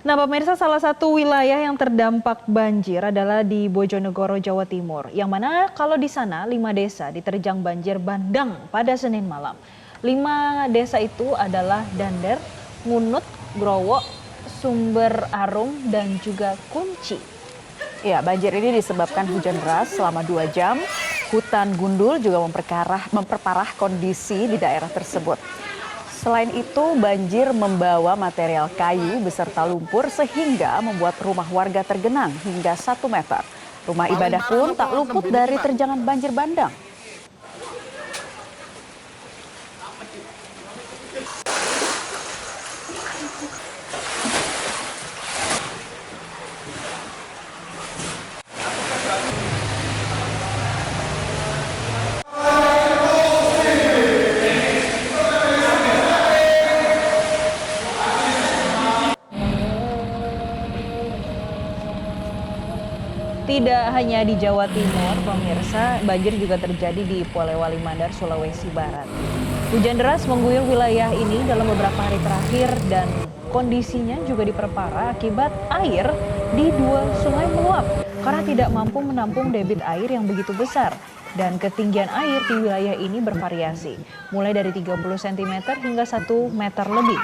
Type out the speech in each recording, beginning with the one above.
Nah, pemirsa, salah satu wilayah yang terdampak banjir adalah di Bojonegoro, Jawa Timur. Yang mana kalau di sana 5 desa diterjang banjir bandang pada Senin malam. 5 desa itu adalah Dander, Ngunut, Growo, Sumber Arum, dan juga Kunci. Ya, banjir ini disebabkan hujan deras selama 2 jam. Hutan gundul juga memperparah kondisi di daerah tersebut. Selain itu, banjir membawa material kayu beserta lumpur sehingga membuat rumah warga tergenang hingga 1 meter. Rumah ibadah pun tak luput dari terjangan banjir bandang. Tidak hanya di Jawa Timur, pemirsa, banjir juga terjadi di Polewali Mandar, Sulawesi Barat. Hujan deras mengguyur wilayah ini dalam beberapa hari terakhir dan kondisinya juga diperparah akibat air di 2 sungai meluap karena tidak mampu menampung debit air yang begitu besar. Dan ketinggian air di wilayah ini bervariasi, mulai dari 30 cm hingga 1 meter lebih.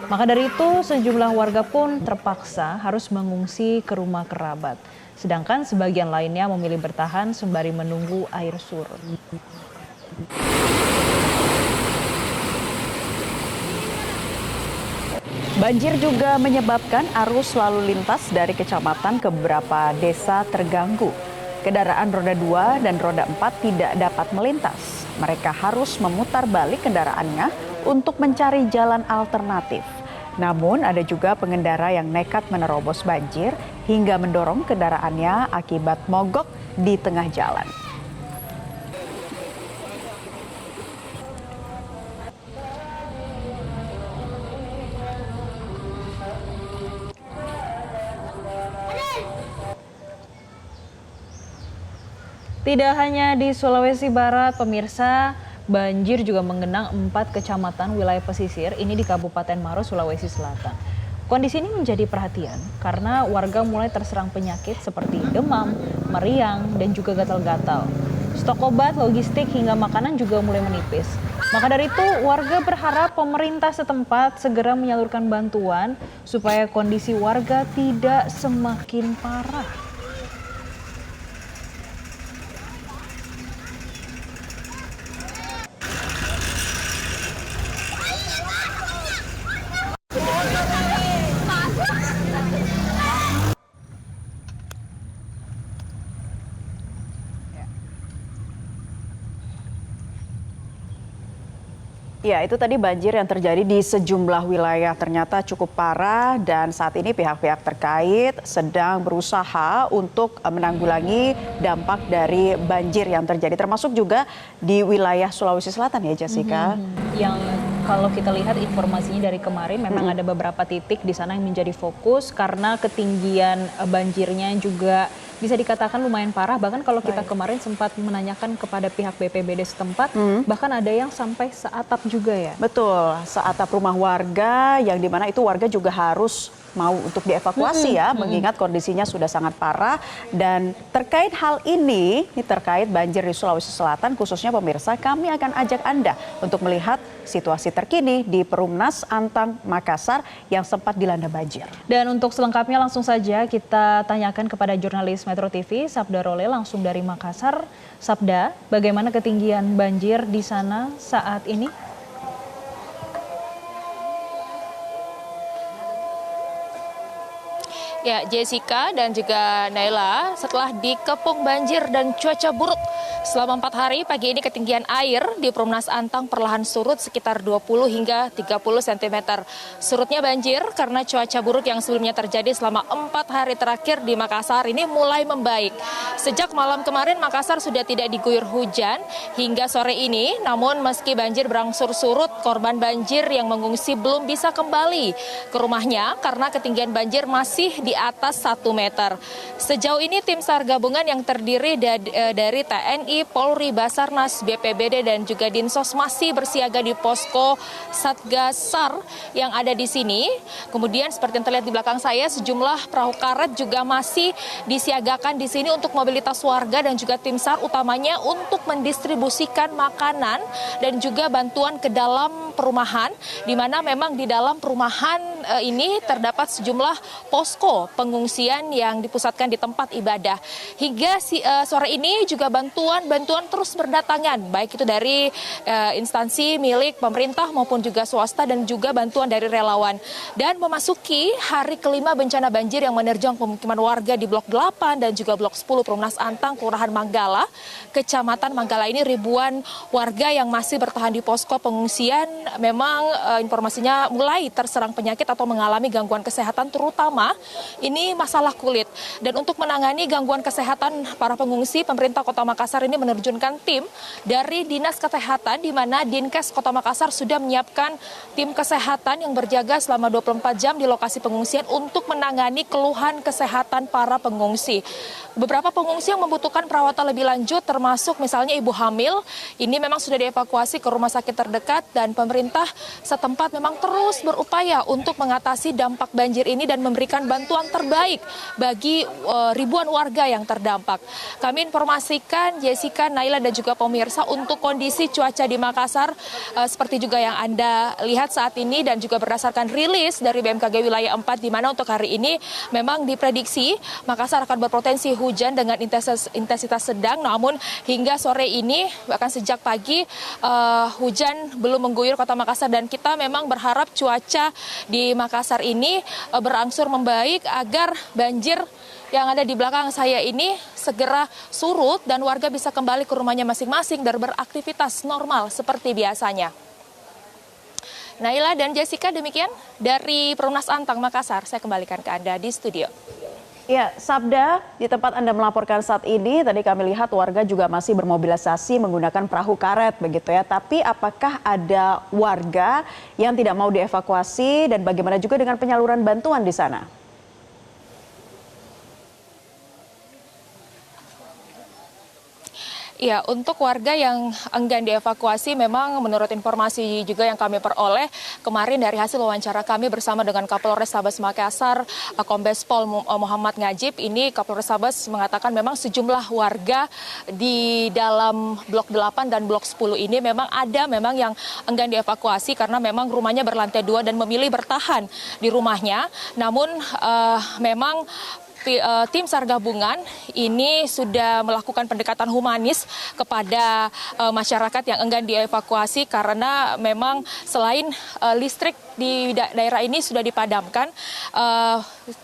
Maka dari itu, sejumlah warga pun terpaksa harus mengungsi ke rumah kerabat. Sedangkan sebagian lainnya memilih bertahan sembari menunggu air surut. Banjir juga menyebabkan arus lalu lintas dari kecamatan ke beberapa desa terganggu. Kendaraan roda 2 dan roda 4 tidak dapat melintas. Mereka harus memutar balik kendaraannya untuk mencari jalan alternatif. Namun ada juga pengendara yang nekat menerobos banjir hingga mendorong kendaraannya akibat mogok di tengah jalan. Tidak hanya di Sulawesi Barat, pemirsa, banjir juga menggenang 4 kecamatan wilayah pesisir ini di Kabupaten Maros, Sulawesi Selatan. Kondisi ini menjadi perhatian karena warga mulai terserang penyakit seperti demam, meriang, dan juga gatal-gatal. Stok obat, logistik, hingga makanan juga mulai menipis. Maka dari itu, warga berharap pemerintah setempat segera menyalurkan bantuan supaya kondisi warga tidak semakin parah. Ya, itu tadi banjir yang terjadi di sejumlah wilayah ternyata cukup parah dan saat ini pihak-pihak terkait sedang berusaha untuk menanggulangi dampak dari banjir yang terjadi termasuk juga di wilayah Sulawesi Selatan ya, Jessica. Yang kalau kita lihat informasinya dari kemarin memang ada beberapa titik di sana yang menjadi fokus karena ketinggian banjirnya juga bisa dikatakan lumayan parah. Bahkan kalau kita kemarin sempat menanyakan kepada pihak BPBD setempat, bahkan ada yang sampai seatap juga ya. Betul, seatap rumah warga yang dimana itu warga juga harus mau untuk dievakuasi ya, mengingat kondisinya sudah sangat parah. Dan terkait hal ini terkait banjir di Sulawesi Selatan, khususnya pemirsa, kami akan ajak Anda untuk melihat situasi terkini di Perumnas Antang, Makassar yang sempat dilanda banjir. Dan untuk selengkapnya langsung saja kita tanyakan kepada jurnalis Metro TV, Sabda Role langsung dari Makassar. Sabda, bagaimana ketinggian banjir di sana saat ini? Ya, Jessica dan juga Naila, setelah dikepung banjir dan cuaca buruk selama 4 hari, pagi ini ketinggian air di Perumnas Antang perlahan surut sekitar 20 hingga 30 cm. Surutnya banjir karena cuaca buruk yang sebelumnya terjadi selama 4 hari terakhir di Makassar ini mulai membaik. Sejak malam kemarin Makassar sudah tidak diguyur hujan hingga sore ini, namun meski banjir berangsur surut, korban banjir yang mengungsi belum bisa kembali ke rumahnya karena ketinggian banjir masih di atas 1 meter. Sejauh ini tim SAR gabungan yang terdiri dari TNI, TNI, Polri, Basarnas, BPBD, dan juga Dinsos masih bersiaga di posko Satgas SAR yang ada di sini. Kemudian seperti yang terlihat di belakang saya, sejumlah perahu karet juga masih disiagakan di sini untuk mobilitas warga dan juga tim SAR, utamanya untuk mendistribusikan makanan dan juga bantuan ke dalam perumahan, di mana memang di dalam perumahan ini terdapat sejumlah posko pengungsian yang dipusatkan di tempat ibadah. Hingga sore ini juga bantuan terus berdatangan, baik itu dari instansi milik pemerintah maupun juga swasta dan juga bantuan dari relawan. Dan memasuki hari kelima bencana banjir yang menerjang pemukiman warga di Blok 8 dan juga Blok 10 Perumnas Antang, Kelurahan Manggala, Kecamatan Manggala ini ribuan warga yang masih bertahan di posko pengungsian memang informasinya mulai terserang penyakit atau mengalami gangguan kesehatan, terutama ini masalah kulit. Dan untuk menangani gangguan kesehatan para pengungsi, pemerintah Kota Makassar ini menerjunkan tim dari Dinas Kesehatan, di mana Dinkes Kota Makassar sudah menyiapkan tim kesehatan yang berjaga selama 24 jam di lokasi pengungsian untuk menangani keluhan kesehatan para pengungsi. Beberapa pengungsi yang membutuhkan perawatan lebih lanjut, termasuk misalnya ibu hamil, ini memang sudah dievakuasi ke rumah sakit terdekat, dan pemerintah setempat memang terus berupaya untuk mengatasi dampak banjir ini dan memberikan bantuan terbaik bagi ribuan warga yang terdampak. Kami informasikan Jessica, Naila, dan juga pemirsa untuk kondisi cuaca di Makassar seperti juga yang Anda lihat saat ini, dan juga berdasarkan rilis dari BMKG Wilayah 4, di mana untuk hari ini memang diprediksi Makassar akan berpotensi hujan dengan intensitas sedang, namun hingga sore ini bahkan sejak pagi hujan belum mengguyur Kota Makassar, dan kita memang berharap cuaca di Makassar ini berangsur membaik agar banjir yang ada di belakang saya ini segera surut dan warga bisa kembali ke rumahnya masing-masing dan beraktivitas normal seperti biasanya. Naila dan Jessica, demikian dari Perumnas Antang Makassar. Saya kembalikan ke Anda di studio. Ya, Sabda, di tempat Anda melaporkan saat ini, tadi kami lihat warga juga masih bermobilisasi menggunakan perahu karet begitu ya. Tapi apakah ada warga yang tidak mau dievakuasi, dan bagaimana juga dengan penyaluran bantuan di sana? Ya, untuk warga yang enggan dievakuasi, memang menurut informasi juga yang kami peroleh kemarin dari hasil wawancara kami bersama dengan Kapolres Tabes Makassar, Kombes Pol Muhammad Ngajib, ini Kapolres Tabes mengatakan memang sejumlah warga di dalam Blok 8 dan Blok 10 ini memang yang enggan dievakuasi karena memang rumahnya berlantai 2 dan memilih bertahan di rumahnya. Namun memang tim SAR gabungan ini sudah melakukan pendekatan humanis kepada masyarakat yang enggan dievakuasi karena memang selain listrik di daerah ini sudah dipadamkan,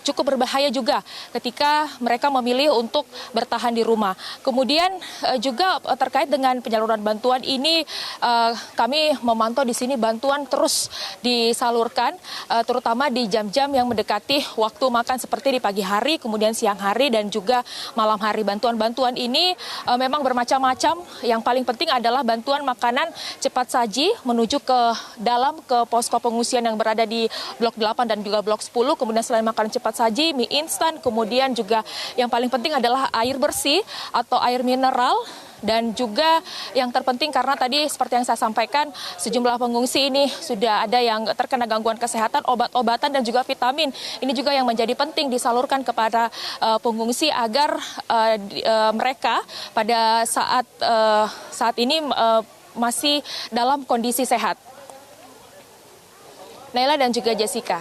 cukup berbahaya juga ketika mereka memilih untuk bertahan di rumah. Kemudian juga terkait dengan penyaluran bantuan ini, kami memantau di sini bantuan terus disalurkan, terutama di jam-jam yang mendekati waktu makan seperti di pagi hari, kemudian siang hari dan juga malam hari. Bantuan-bantuan ini memang bermacam-macam. Yang paling penting adalah bantuan makanan cepat saji menuju ke posko pengungsian yang berada di Blok 8 dan juga Blok 10. Kemudian selain makanan cepat saji, mie instan, kemudian juga yang paling penting adalah air bersih atau air mineral. Dan juga yang terpenting karena tadi seperti yang saya sampaikan, sejumlah pengungsi ini sudah ada yang terkena gangguan kesehatan, obat-obatan dan juga vitamin. Ini juga yang menjadi penting disalurkan kepada pengungsi agar mereka pada saat ini masih dalam kondisi sehat. Naila dan juga Jessica.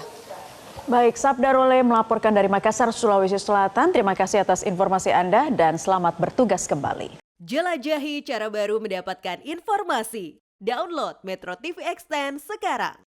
Baik, Sabda Role melaporkan dari Makassar, Sulawesi Selatan. Terima kasih atas informasi Anda dan selamat bertugas kembali. Jelajahi cara baru mendapatkan informasi. Download Metro TV Extend sekarang.